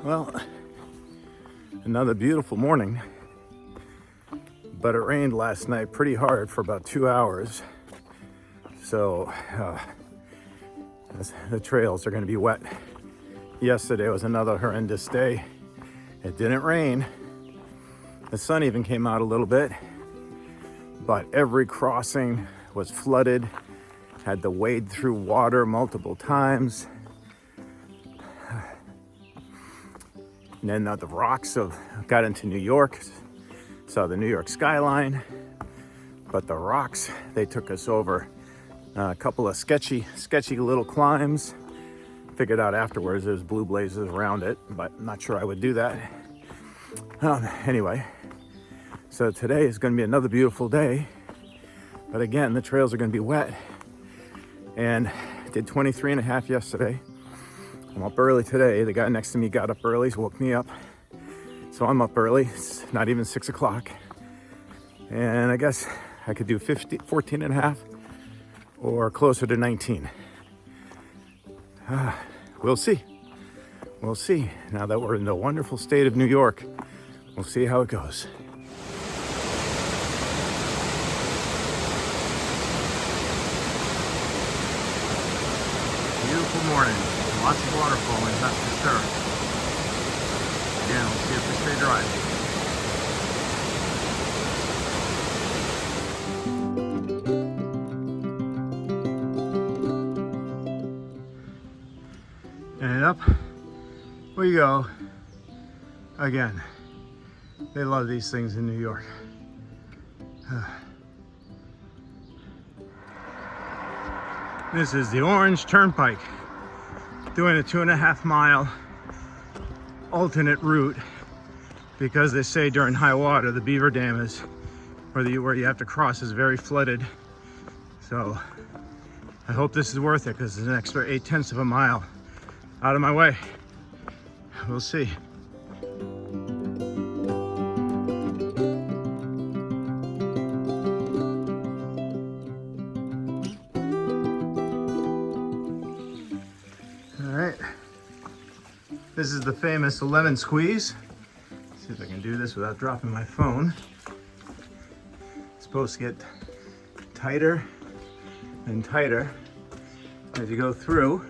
Well, another beautiful morning, but it rained last night pretty hard for about 2 hours. So the trails are going to be wet. Yesterday was another horrendous day. It didn't rain. The sun even came out a little bit, but every crossing was flooded. Had to wade through water multiple times. And then the rocks got into New York, saw the New York skyline, but the rocks, they took us over a couple of sketchy little climbs. Figured out afterwards there's blue blazes around it, but I'm not sure I would do that. Anyway, so today is going to be another beautiful day, but again, the trails are going to be wet. And I did 23.5 yesterday. I'm up early today. The guy next to me got up early, so woke me up. So I'm up early. It's not even 6 o'clock. And I guess I could do 14.5 or closer to 19. We'll see. We'll see. Now that we're in the wonderful state of New York, we'll see how it goes. Beautiful morning. Lots of water falling, that's for sure. Again, we'll see if we stay dry. And up we go again. They love these things in New York. This is the Orange Turnpike, doing a 2.5 mile alternate route because they say during high water the beaver dam is where you have to cross is very flooded. So I hope this is worth it because it's an extra 0.8 of a mile out of my way. We'll see. This is the famous lemon squeeze. Let's see if I can do this without dropping my phone. It's supposed to get tighter and tighter as you go through.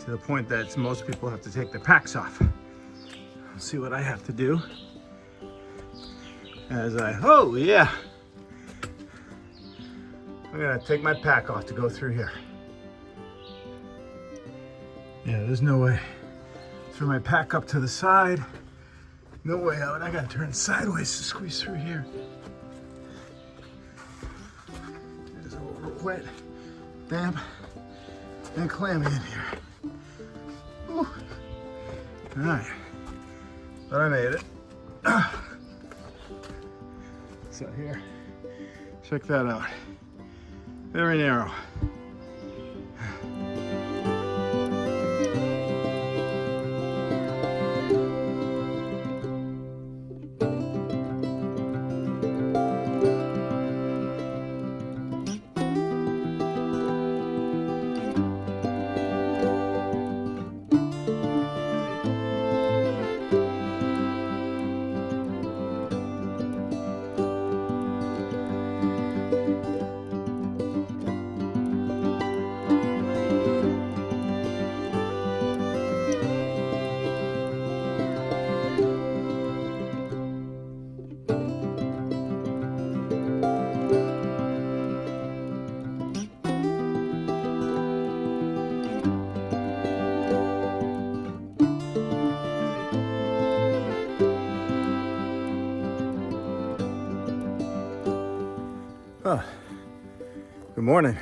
To the point that most people have to take their packs off. Let's see what I have to do. Oh yeah. I'm gonna take my pack off to go through here. Yeah, there's no way. Throw my pack up to the side. No way out. I gotta turn sideways to squeeze through here. It's a little wet, damp, and clammy in here. Ooh. All right, but I made it. So here, check that out. Very narrow. Oh, good morning.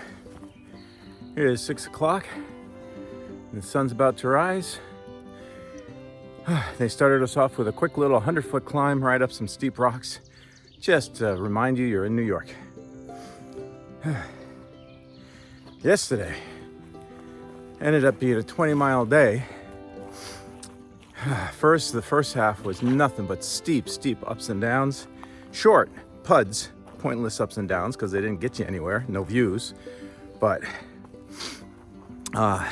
It is 6 o'clock. The sun's about to rise. They started us off with a quick little 100-foot climb right up some steep rocks. Just to remind you, you're in New York. Yesterday ended up being a 20-mile day. The first half was nothing but steep ups and downs. Short puds, pointless ups and downs because they didn't get you anywhere, no views. But a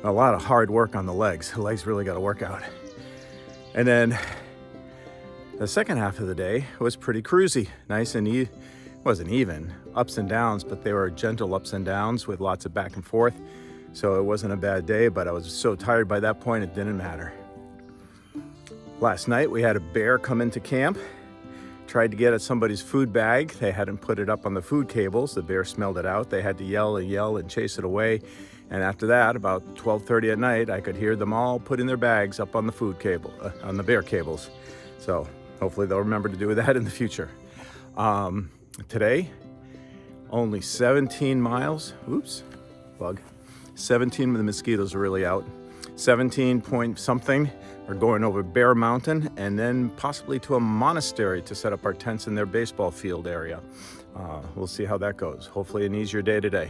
lot of hard work on the legs. The legs really got to work out. And then the second half of the day was pretty cruisy, nice and wasn't even ups and downs, but they were gentle ups and downs with lots of back and forth. So it wasn't a bad day, but I was so tired by that point, it didn't matter. Last night we had a bear come into camp, tried to get at somebody's food bag. They hadn't put it up on the food cables. The bear smelled it out. They had to yell and chase it away. And after that, about 12:30 at night, I could hear them all putting their bags up on the food cable, on the bear cables. So hopefully they'll remember to do that in the future. Today, only 17 miles. Oops, bug. 17 of the mosquitoes are really out. 17 point something are going over Bear Mountain and then possibly to a monastery to set up our tents in their baseball field area. We'll see how that goes. Hopefully an easier day today.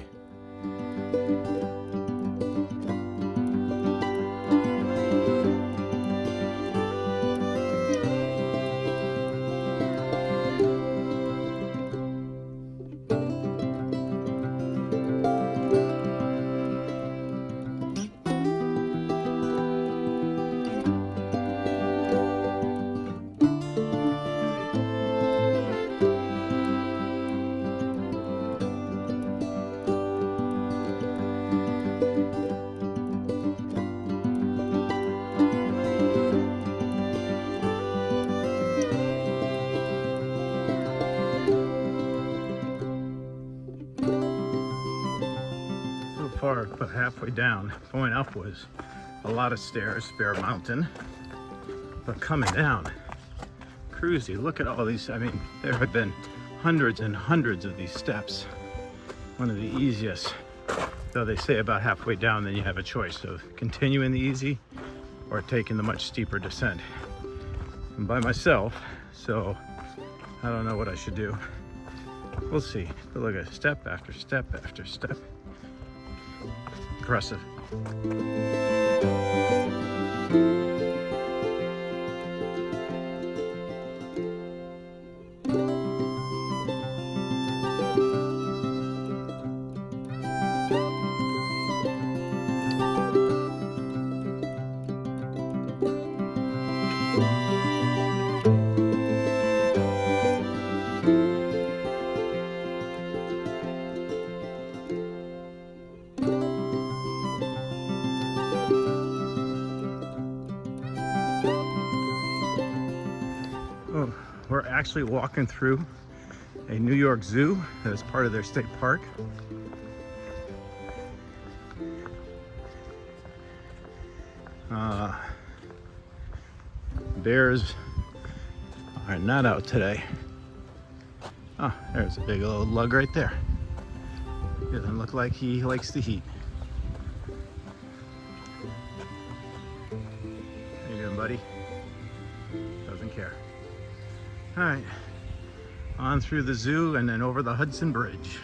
Far, but halfway down. Going up was a lot of stairs, Bear Mountain, but coming down, cruisy. Look at all these. I mean, there have been hundreds and hundreds of these steps. One of the easiest, though they say about halfway down, then you have a choice of continuing the easy or taking the much steeper descent. I'm by myself, so I don't know what I should do. We'll see. But look at step after step after step. Impressive. Oh, we're actually walking through a New York zoo that is part of their state park. Bears are not out today. Oh, there's a big old lug right there. Doesn't look like he likes the heat. How you doing, buddy? Doesn't care. All right, on through the zoo and then over the Hudson Bridge.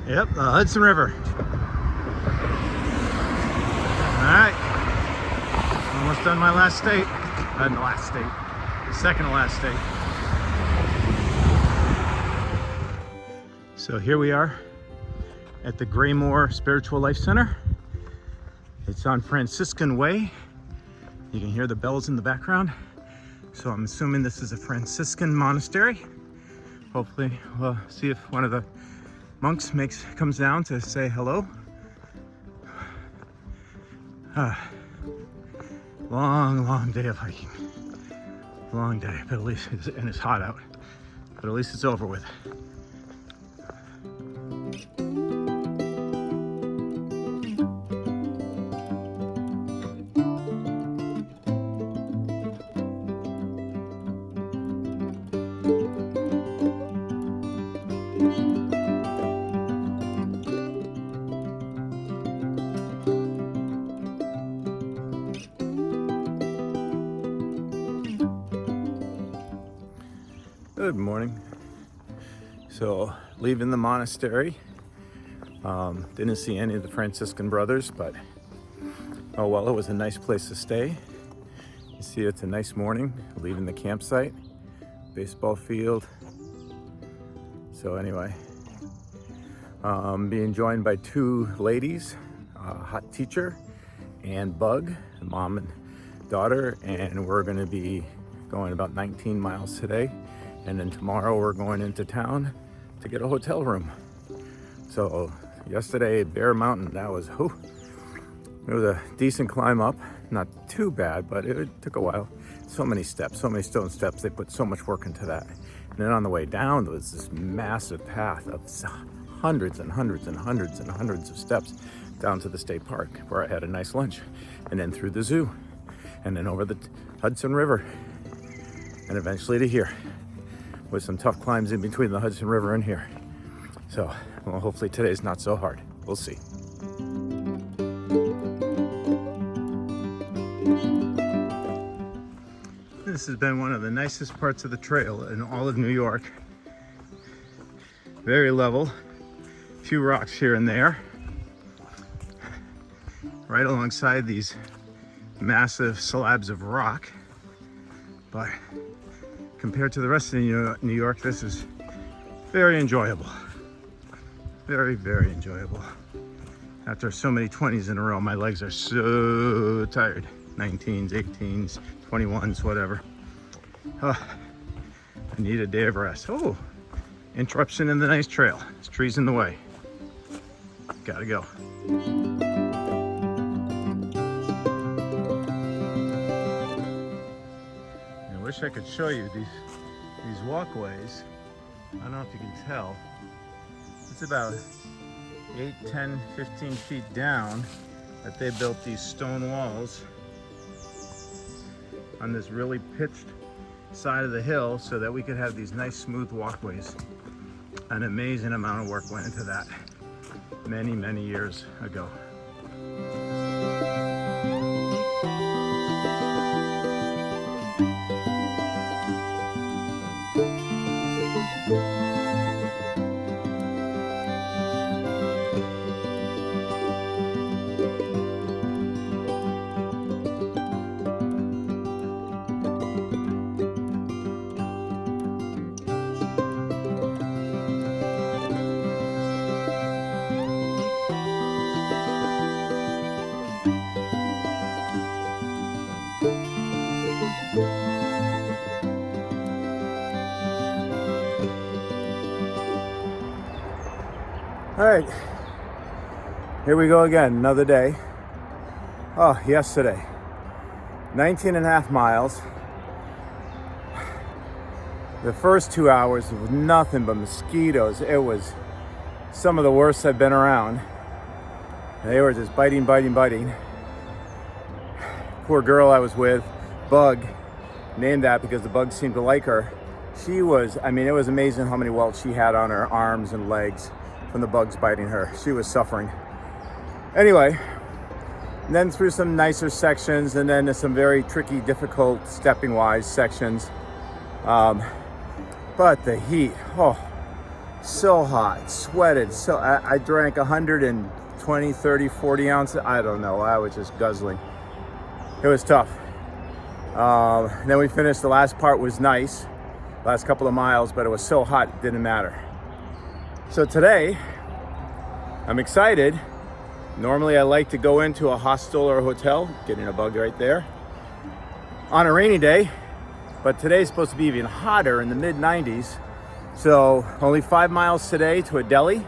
Yep, the Hudson River. All right, almost done my last state. The last state, second to last state. So here we are at the Graymore Spiritual Life Center. It's on Franciscan Way. You can hear the bells in the background. So I'm assuming this is a Franciscan monastery. Hopefully we'll see if one of the monks comes down to say hello. Long day of hiking. Long day, but at least it's hot out. But at least it's over with. Good morning. So, leaving the monastery. Didn't see any of the Franciscan brothers, but oh well, it was a nice place to stay. You see, it's a nice morning, leaving the campsite, baseball field. So anyway, being joined by two ladies, Hot Teacher and Bug, mom and daughter, and we're going to be going about 19 miles today, and then tomorrow we're going into town to get a hotel room. So yesterday, Bear Mountain, that was, it was a decent climb up, not too bad, but it took a while. So many steps, so many stone steps, they put so much work into that. And then on the way down, there was this massive path of hundreds and hundreds and hundreds and hundreds of steps down to the state park, where I had a nice lunch, and then through the zoo, and then over the Hudson River, and eventually to here, with some tough climbs in between the Hudson River and here. So, well, hopefully today's not so hard. We'll see. This has been one of the nicest parts of the trail in all of New York. Very level, few rocks here and there. Right alongside these massive slabs of rock. But compared to the rest of New York, this is very enjoyable. Very, very enjoyable. After so many 20s in a row, my legs are so tired. 19s, 18s, 21s, whatever. I need a day of rest. Oh, interruption in the nice trail. There's trees in the way. Gotta go. I wish I could show you these walkways. I don't know if you can tell. It's about 8, 10, 15 feet down that they built these stone walls on this really pitched side of the hill so that we could have these nice smooth walkways. An amazing amount of work went into that many, many years ago. All right, here we go again, another day. Oh, yesterday, 19 and a half miles. The first 2 hours was nothing but mosquitoes. It was some of the worst I've been around. They were just biting. Poor girl I was with, Bug, named that because the bugs seemed to like her. She was, I mean, it was amazing how many welts she had on her arms and legs from the bugs biting her. She was suffering. Anyway, and then through some nicer sections, and then some very tricky, difficult stepping wise sections. But the heat, oh, so hot, sweated. So I drank 120, 30, 40 ounces. I don't know, I was just guzzling. It was tough. Then we finished, the last part was nice, last couple of miles, but it was so hot, it didn't matter. So today, I'm excited. Normally I like to go into a hostel or a hotel, getting a bug right there, on a rainy day, but today's supposed to be even hotter, in the mid 90s. So only 5 miles today to a deli,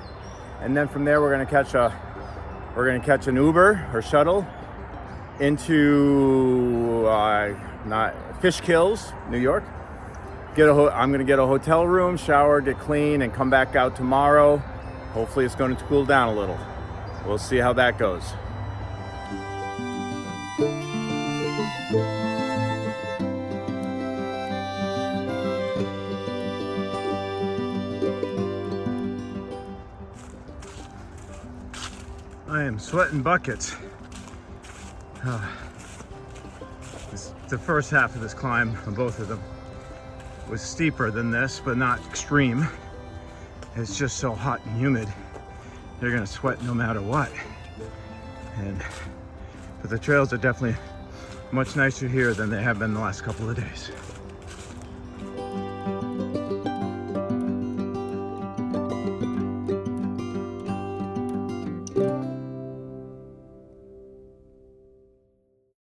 and then from there we're gonna catch an Uber or shuttle into not Fishkills, New York. I'm gonna get a hotel room, shower, get clean, and come back out tomorrow. Hopefully it's going to cool down a little. We'll see how that goes. I am sweating buckets. It's the first half of this climb on both of them. was steeper than this, but not extreme. It's just so hot and humid. They're gonna sweat no matter what. But the trails are definitely much nicer here than they have been the last couple of days.